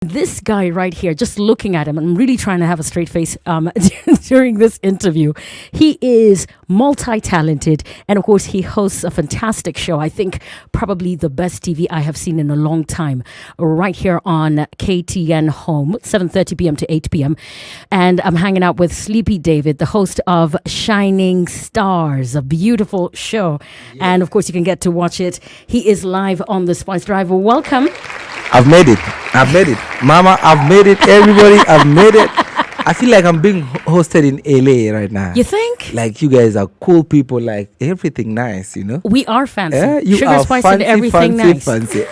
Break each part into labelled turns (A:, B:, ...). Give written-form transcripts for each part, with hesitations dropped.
A: This guy right here, just looking at him, I'm really trying to have a straight face during this interview. He is multi-talented, and of course, he hosts a fantastic show. I think probably the best TV I have seen in a long time, right here on KTN Home, 7:30 p.m. to 8 p.m. And I'm hanging out with Sleepy David, the host of Shining Stars, a beautiful show. Yeah. And of course, you can get to watch it. He is live on the Spice Drive. Welcome.
B: I've made it. Mama, I've made it. Everybody, I've made it. I feel like I'm being hosted in LA right now.
A: You think?
B: Like, you guys are cool people, like everything nice, you know?
A: We are fancy.
B: You
A: Sugar,
B: are
A: spice,
B: fancy,
A: and everything nice.
B: Fancy.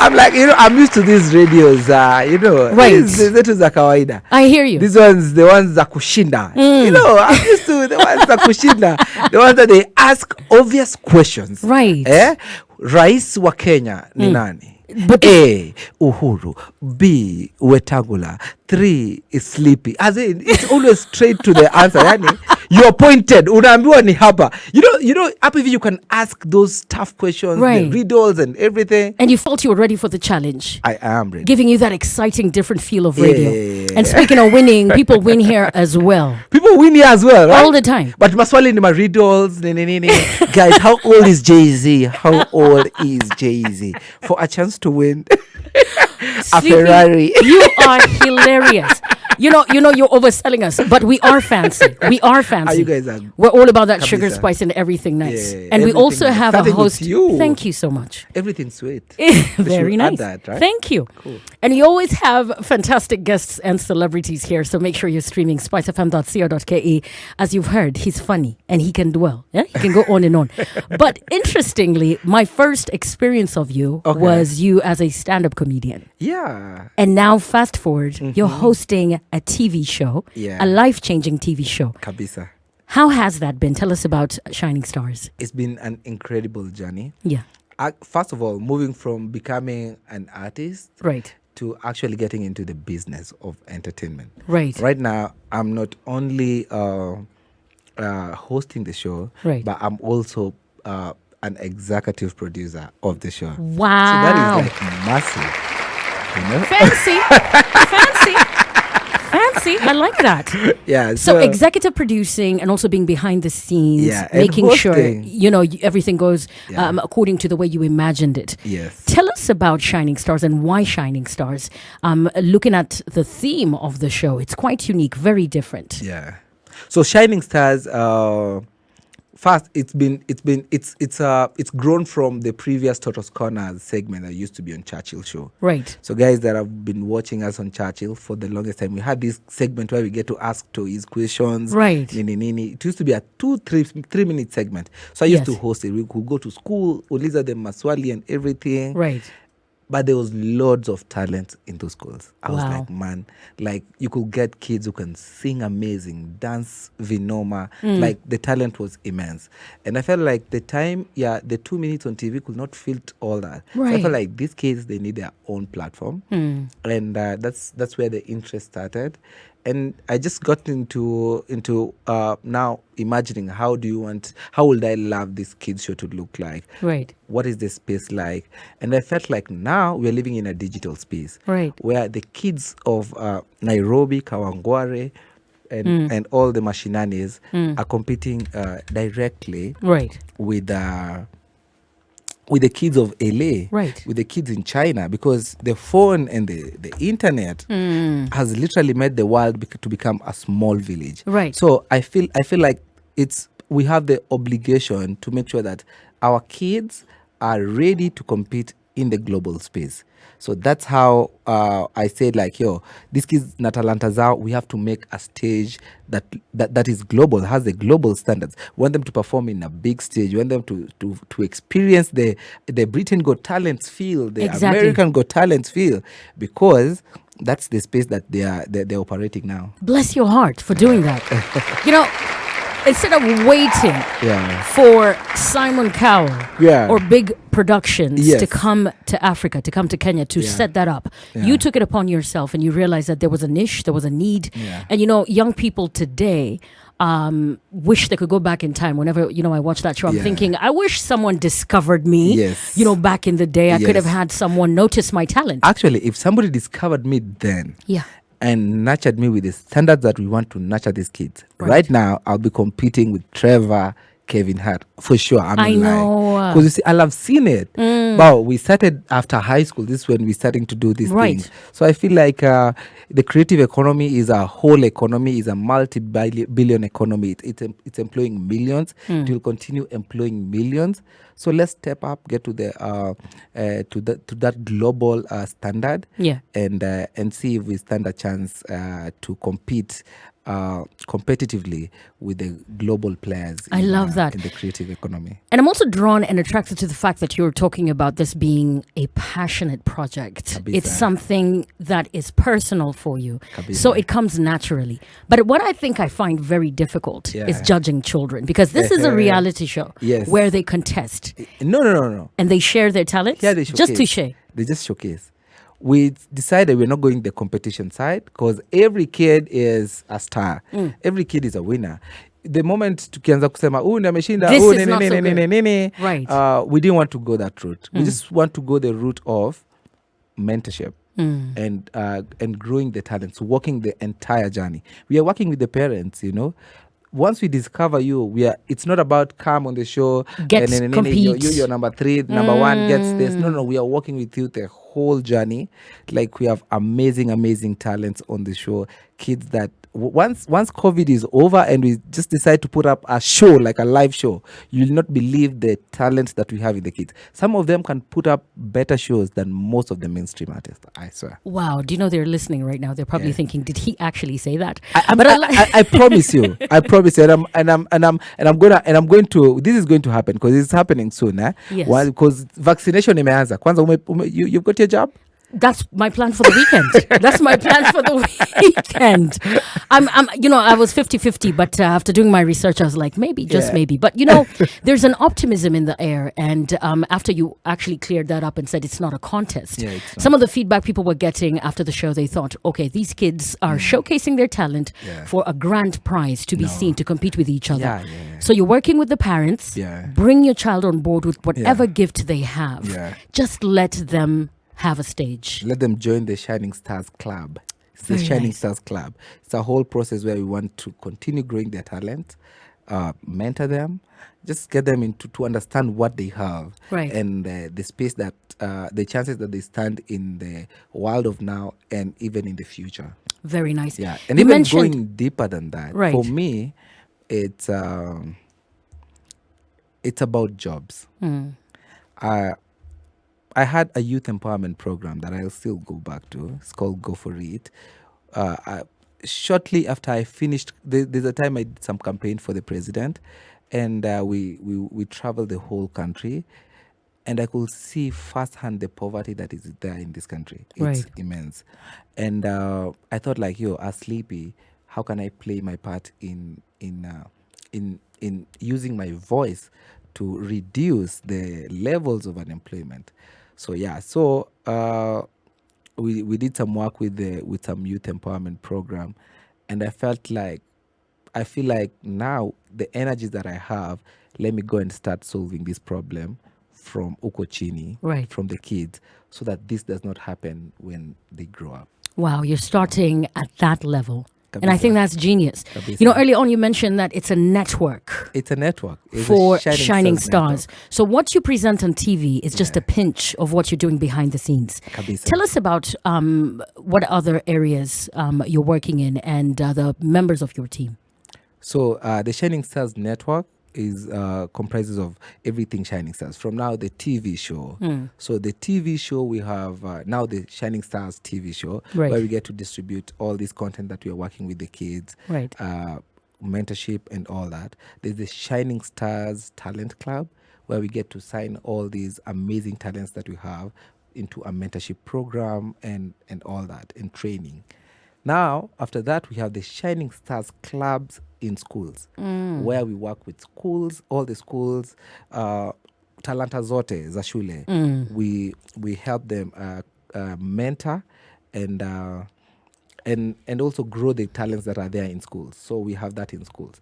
B: I'm like, I'm used to these radios,
A: Right.
B: Zetu za kawaida.
A: I hear you.
B: These ones, the ones za kushinda. I'm used to the ones za kushinda. The ones that they ask obvious questions.
A: Right.
B: Rais wa Kenya ni nani?
A: But
B: A, Uhuru. B, Wetangula. 3 is Sleepy. As in, it's always straight to the answer. Yani, you're pointed. Unaambiwa ni hapa. You know, up if you can ask those tough questions,
A: right,
B: the riddles and everything.
A: And you felt you were ready for the challenge.
B: I am ready.
A: Giving you that exciting, different feel of radio.
B: Yeah.
A: And speaking of winning, people win here as well.
B: People win here as well, right?
A: All the time.
B: But maswali ni ma riddles. Guys, how old is Jay-Z? How old is Jay-Z? For a chance to win a Ferrari.
A: You are hilarious. You know, you're overselling us, but we are fancy. We are fancy.
B: You guys are.
A: We're all about that
B: Kabisa.
A: Sugar, spice, and everything nice.
B: Yeah,
A: and we also have a host.
B: You.
A: Thank you so much.
B: Everything sweet.
A: Very nice.
B: That, right?
A: Thank you.
B: Cool.
A: And you always have fantastic guests and celebrities here, so make sure you're streaming spicefm.co.ke. As you've heard, he's funny and he can dwell. Yeah, he can go on and on. But interestingly, my first experience of you was you as a stand-up comedian.
B: Yeah.
A: And now, fast forward, you're hosting a TV show, a life-changing TV show.
B: Kabisa.
A: How has that been? Tell us about Shining Stars.
B: It's been an incredible journey.
A: Yeah.
B: First of all, moving from becoming an artist,
A: right,
B: to actually getting into the business of entertainment.
A: Right.
B: Right now, I'm not only hosting the show,
A: right,
B: but I'm also an executive producer of the show.
A: Wow.
B: So that is like massive. You know?
A: Fancy. I like that.
B: Yeah.
A: So executive producing and also being behind the scenes, making sure everything goes according to the way you imagined it.
B: Yes.
A: Tell us about Shining Stars and why Shining Stars. Looking at the theme of the show, it's quite unique, very different.
B: Yeah. So Shining Stars. First, it's grown from the previous Toto's Corners segment that used to be on Churchill Show. Right. So guys that have been watching us on Churchill for the longest time, we had this segment where we get to ask to his questions.
A: Right.
B: It used to be a 3-minute segment. So I used to host it. We could go to school, uliza them maswali and everything. Right. But there was loads of talent in those schools. I was like, man, like you could get kids who can sing amazing, dance vinoma. Like the talent was immense. And I felt like the 2 minutes on TV could not filter all that. Right. So I felt like these kids, they need their own platform. And that's where the interest started. And I just got into now imagining how would I love this kids show to look like? Right. What is the space like? And I felt like now we're living in a digital space. Right. Where the kids of Nairobi, Kawangware, and all the machinanis are competing directly with the kids of LA, right, with the kids in China, because the phone and the internet has literally made the world to become a small village. Right. So I feel like we have the obligation to make sure that our kids are ready to compete in the global space. So that's how I said, like, these kids na talanta zao, we have to make a stage that is global, has the global standards. We want them to perform in a big stage. We want them to experience the Britain Got Talents feel, the American Got Talents feel, because that's the space that they're operating now.
A: Bless your heart for doing that. Instead of waiting for Simon Cowell or big productions to come to Africa, to come to Kenya to set that up, you took it upon yourself and you realized that there was a niche, there was a need. And young people today wish they could go back in time. Whenever, I watch that show, I'm thinking, I wish someone discovered me, back in the day. I could have had someone notice my talent.
B: Actually, if somebody discovered me then and nurtured me with the standards that we want to nurture these kids, right now, I'll be competing with Trevor, Kevin Hart, for sure.
A: I know.
B: Because you see, I've seen it. But we started after high school. This is when we're starting to do these things. So I feel like the creative economy is a whole economy, is a multi-billion economy. It's employing millions. It will continue employing millions. So let's step up, get to the to that global standard, and see if we stand a chance to compete competitively with the global players.
A: I love that
B: in the creative economy.
A: And I'm also drawn and attracted to the fact that you're talking about this being a passionate project.
B: Kabisa.
A: It's something that is personal for you. Kabisa. So it comes naturally. But what I think I find very difficult is judging children, because this is a reality show where they contest.
B: No.
A: And they share their talents just to share.
B: They just showcase. We decided we're not going the competition side because every kid is a star. Every kid is a winner. The moment tukianza kusema ndiye ameshinda nini, we didn't want to go that route. We just want to go the route of mentorship and growing the talents, walking the entire journey. We are working with the parents, Once we discover you, it's not about come on the show,
A: compete.
B: You're number 3, number 1 gets this. No, we are working with you the whole journey. Like, we have amazing talents on the show. Kids that once COVID is over and we just decide to put up a show, like a live show, you'll not believe the talents that we have in the kids. Some of them can put up better shows than most of the mainstream artists, I swear.
A: Wow. Do you know they're listening right now? They're probably thinking, did he actually say that?
B: I promise you. I promise you. I'm going to, this is going to happen because it's happening soon.
A: Yes.
B: Well, because vaccination imeanza. Kwanza you've got your job?
A: That's my plan for the weekend. That's my plan for the weekend. I was 50-50, but after doing my research, I was like, maybe, just maybe. But, there's an optimism in the air. And after you actually cleared that up and said it's not a contest, some of the feedback people were getting after the show, they thought, okay, these kids are showcasing their talent for a grand prize to be seen, to compete with each other. So you're working with the parents. Bring your child on board with whatever gift they have. Just let them have a stage.
B: Let them join the Shining Stars Club. It's the Shining Stars Club. It's a whole process where we want to continue growing their talent, mentor them, just get them to understand what they have, and the space that the chances that they stand in the world of now and even in the future.
A: Very nice.
B: Yeah, and you even going deeper than that. For me, it's about jobs. I had a youth empowerment program that I'll still go back to. It's called Go For It. Shortly after I finished, there's a time I did some campaign for the president, and we traveled the whole country, and I could see firsthand the poverty that is there in this country. It's immense. And I thought, like, as Sleepy, how can I play my part in using my voice to reduce the levels of unemployment? So we did some work with some youth empowerment program, and I feel like now the energies that I have, let me go and start solving this problem from uko chini, from the kids, so that this does not happen when they grow up.
A: Wow, you're starting at that level. And I think that's genius. Early on you mentioned that it's a network.
B: It's a network. It's
A: for Shining Stars. So what you present on TV is just a pinch of what you're doing behind the scenes. Tell us about what other areas you're working in and the members of your team.
B: So the Shining Stars network is comprises of everything Shining Stars. From now, the TV show. So the TV show, we have now the Shining Stars TV show, where we get to distribute all this content that we are working with the kids, mentorship and all that. There's the Shining Stars Talent Club, where we get to sign all these amazing talents that we have into a mentorship program and all that, and training. Now, after that, we have the Shining Stars Clubs in schools, where we work with schools, all the schools, talanta zote za shule. We help them mentor and and also grow the talents that are there in schools. So we have that in schools.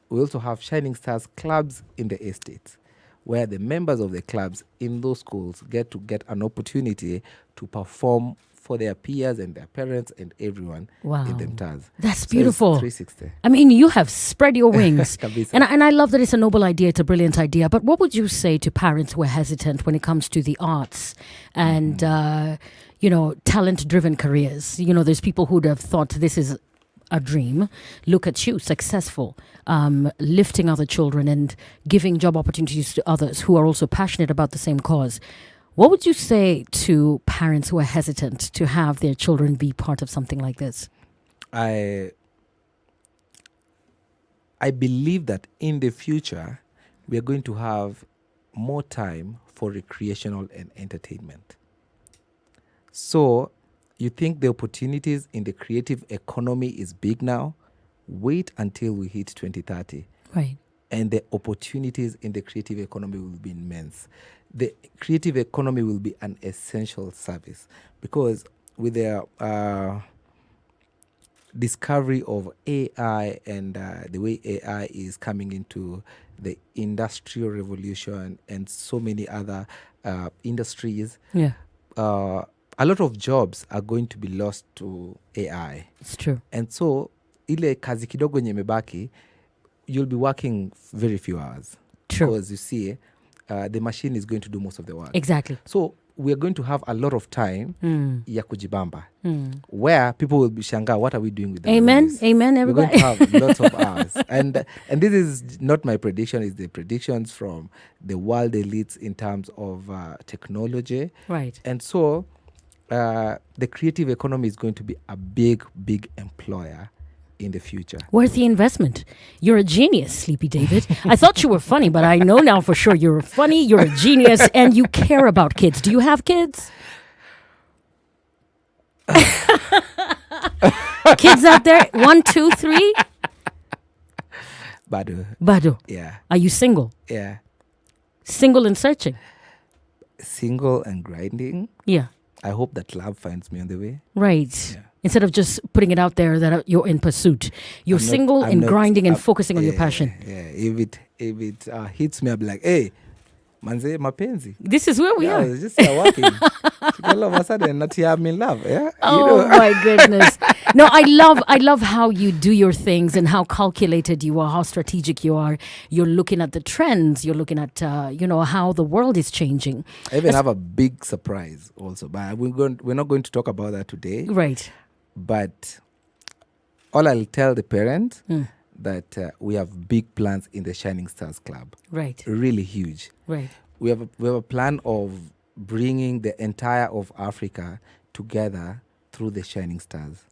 B: We also have Shining Stars clubs in the estates, where the members of the clubs in those schools get an opportunity to perform for their peers and their parents and everyone in the mtaas.
A: That's beautiful.
B: 360.
A: I mean, you have spread your wings. and I love that it's a noble idea. It's a brilliant idea. But what would you say to parents who are hesitant when it comes to the arts and, talent-driven careers? There's people who'd have thought this is a dream. Look at you, successful, lifting other children and giving job opportunities to others who are also passionate about the same cause. What would you say to parents who are hesitant to have their children be part of something like this?
B: I believe that in the future, we are going to have more time for recreational and entertainment. So, you think the opportunities in the creative economy is big now? Wait until we hit 2030.
A: Right.
B: And the opportunities in the creative economy will be immense. The creative economy will be an essential service because with the discovery of AI and the way AI is coming into the industrial revolution and so many other industries, a lot of jobs are going to be lost to AI.
A: It's true.
B: And so, ile kazi kidogo yenye imebaki, you'll be working very few hours.
A: True.
B: Because you see, the machine is going to do most of the work.
A: Exactly.
B: So we are going to have a lot of time ya kujibamba, where people will be shanga, what are we doing with that?
A: Amen. Amen, everybody.
B: We're going to have lots of hours. And this is not my prediction, it's the predictions from the world elites in terms of technology.
A: Right.
B: And so the creative economy is going to be a big, big employer in the future.
A: Worth the investment. You're a genius, Sleepy David. I thought you were funny, but I know now for sure you're funny, you're a genius, and you care about kids. Do you have kids? Kids out there? 1, 2, 3?
B: Bado. Yeah.
A: Are you single?
B: Yeah.
A: Single and searching?
B: Single and grinding?
A: Yeah.
B: I hope that love finds me on the way.
A: Right. Yeah. Instead of just putting it out there that you're in pursuit. You're single and grinding and focusing on your passion.
B: Yeah. If it hits me, I'll be like, hey, manze mapenzi.
A: This is where we are.
B: It's just working. All of a sudden, not I'm in love. Yeah.
A: Oh my goodness. No, I love how you do your things and how calculated you are, how strategic you are. You're looking at the trends. You're looking at how the world is changing.
B: I even have a big surprise also, but we're not going to talk about that today.
A: Right.
B: But all I'll tell the parents that we have big plans in the Shining Stars Club.
A: Right.
B: Really huge.
A: Right.
B: We have a plan of bringing the entire of Africa together through the Shining Stars.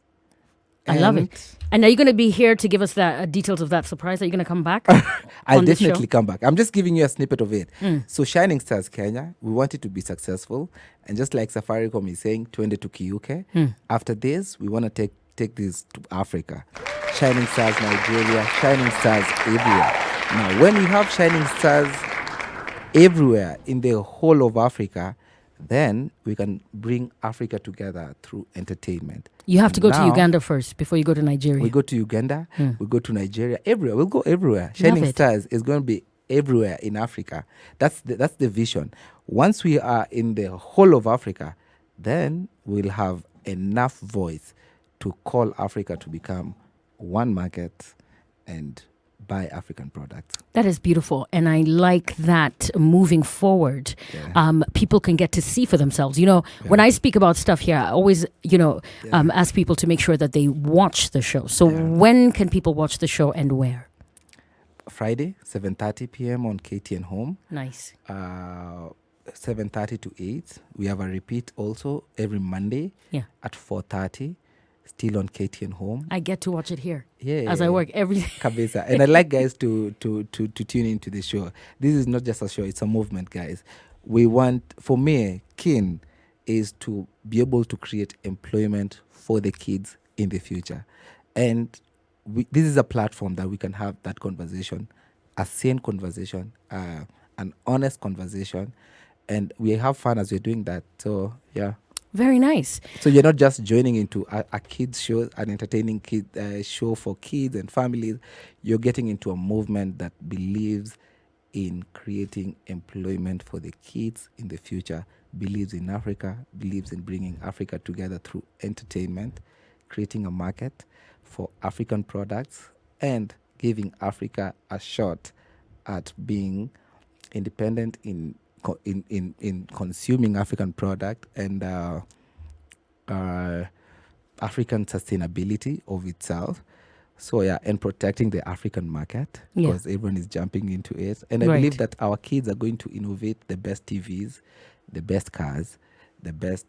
A: I love it. And are you going to be here to give us the details of that surprise? Are you going to come back?
B: I'll definitely come back. I'm just giving you a snippet of it. So Shining Stars Kenya, we want it to be successful. And just like Safaricom is saying, twende tukiuke. After this, we want to take this to Africa. Shining Stars Nigeria, Shining Stars everywhere. Now, when we have Shining Stars everywhere in the whole of Africa, then we can bring Africa together through entertainment.
A: You have to go to Uganda first before you go to Nigeria.
B: We go to Uganda, we go to Nigeria, everywhere. We'll go everywhere. Shining Stars is going to be everywhere in Africa. That's the vision. Once we are in the whole of Africa, then we'll have enough voice to call Africa to become one market and buy African products.
A: That is beautiful. And I like that moving forward, people can get to see for themselves. When I speak about stuff here, I always, ask people to make sure that they watch the show. So when can people watch the show and where?
B: Friday, 7:30 p.m. on KTN Home.
A: Nice.
B: 7:30 to 8. We have a repeat also every Monday at 4:30. Still on KTN Home.
A: I get to watch it here as I work every day.
B: Kabisa. And I'd like guys to tune into the show. This is not just a show, it's a movement, guys. We want, for me, keen is to be able to create employment for the kids in the future. And this is a platform that we can have that conversation, a sane conversation, an honest conversation. And we have fun as we're doing that. So, yeah.
A: Very nice.
B: So you're not just joining into a kids show, an entertaining show for kids and families. You're getting into a movement that believes in creating employment for the kids in the future, believes in Africa, believes in bringing Africa together through entertainment, creating a market for African products, and giving Africa a shot at being independent in consuming African product and African sustainability of itself. So and protecting the African market because everyone is jumping into it. And I believe that our kids are going to innovate the best TVs, the best cars, the best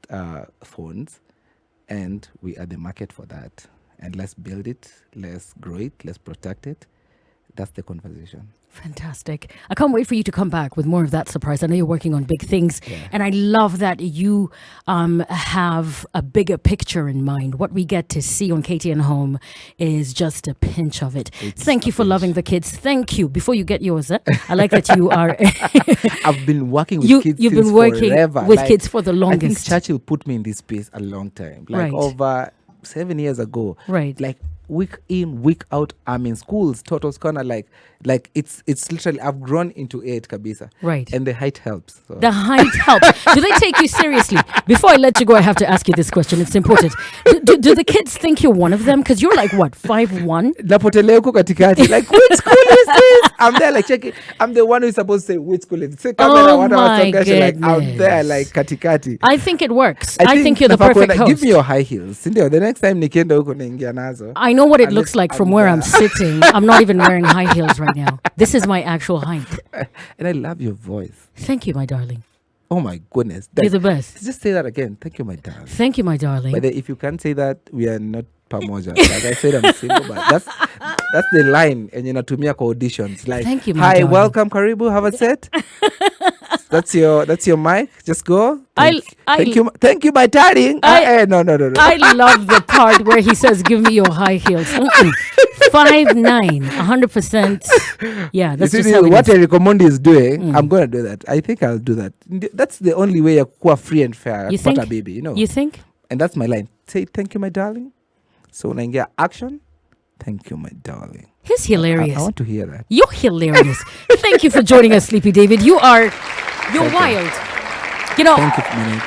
B: phones, and we are the market for that. And let's build it, let's grow it, let's protect it. That's the conversation.
A: Fantastic. I can't wait for you to come back with more of that surprise. I know you're working on big things, and I love that you have a bigger picture in mind. What we get to see on KTN Home is just a pinch of it. Thank you for loving the kids. Thank you. Before you get yours, I like that you are...
B: I've been working with kids
A: You've been working
B: forever.
A: with kids for the longest.
B: I think Churchill put me in this space a long time. Over 7 years ago.
A: Right.
B: Week in, week out, I'm in schools. Toto's Corner, it's literally, I've grown into it, kabisa.
A: Right.
B: And the height helps. So.
A: The height helps. Do they take you seriously? Before I let you go, I have to ask you this question. It's important. Do the kids think you're one of them? Because you're like, what, 5'1"?
B: Napoteleko katikati. Which school is this? I'm there, checking. I'm the one who's supposed to say, which school is this?
A: Oh my goodness.
B: I'm there, katikati.
A: I think it works. I think you're the perfect host.
B: Give me your high heels. The next time nikienda huko naingia nazo.
A: I know what it looks like from where I'm sitting. I'm not even wearing high heels right now. This is my actual height.
B: And I love your voice.
A: Thank you, my darling.
B: Oh my goodness.
A: You're the best.
B: Just say that again. Thank you, my darling.
A: Thank you, my darling.
B: But if you can't say that, we are not pamoja. Like I said, I'm single, but that's the line. And natumia kwa auditions.
A: Thank you, my
B: hi,
A: darling.
B: welcome, karibu, have a set. That's your mic. Just go. Thank you, my darling. No.
A: I love the part where he says, "Give me your high heels." 5'9", 100%. Yeah, that's just how
B: what Eric Omondi is doing. I'm gonna do that. I think I'll do that. That's the only way you're free and fair.
A: You think?
B: A baby,
A: You think?
B: And that's my line. Say thank you, my darling. So when I get action, thank you, my darling.
A: He's hilarious.
B: I want to hear that.
A: You're hilarious. Thank you for joining us, Sleepy David. You're wild.
B: Thank you, Monique,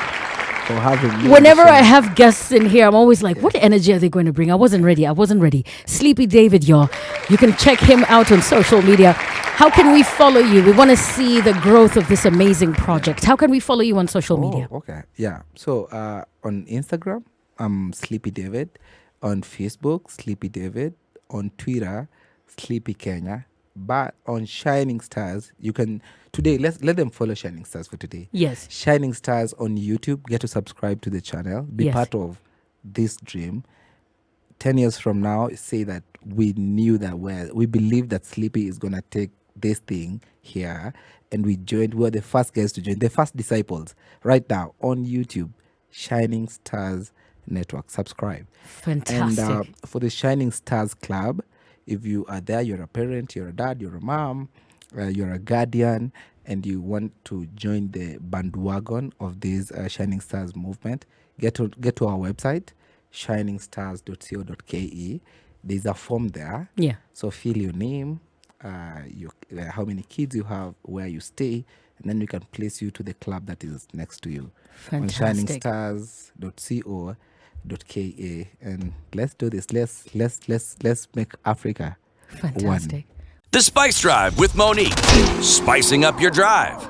B: for having me.
A: Whenever I have guests in here, I'm always like, what energy are they going to bring? I wasn't ready. Sleepy David, y'all. You can check him out on social media. How can we follow you? We want to see the growth of this amazing project. How can we follow you on social media?
B: Okay. Yeah. So on Instagram, I'm Sleepy David. On Facebook, Sleepy David. On Twitter, Sleepy Kenya. But on Shining Stars, you can today let them follow Shining Stars for today.
A: Yes.
B: Shining Stars on YouTube. Get to subscribe to the channel. Be part of this dream. 10 years from now, say that we knew that we believe that Sleepy is gonna take this thing here, and we joined. We were the first guys to join, the first disciples. Right now on YouTube, Shining Stars Network. Subscribe.
A: Fantastic.
B: And for the Shining Stars Club. If you are there, you're a parent, you're a dad, you're a mom, you're a guardian, and you want to join the bandwagon of this Shining Stars movement, get to our website, shiningstars.co.ke. There's a form there.
A: Yeah. So
B: fill your name, how many kids you have, where you stay, and then we can place you to the club that is next to you.
A: Fantastic.
B: On shiningstars.co.ke. And let's do this. Let's make Africa
A: fantastic.
B: One.
C: The Spice Drive with Monique, spicing up your drive.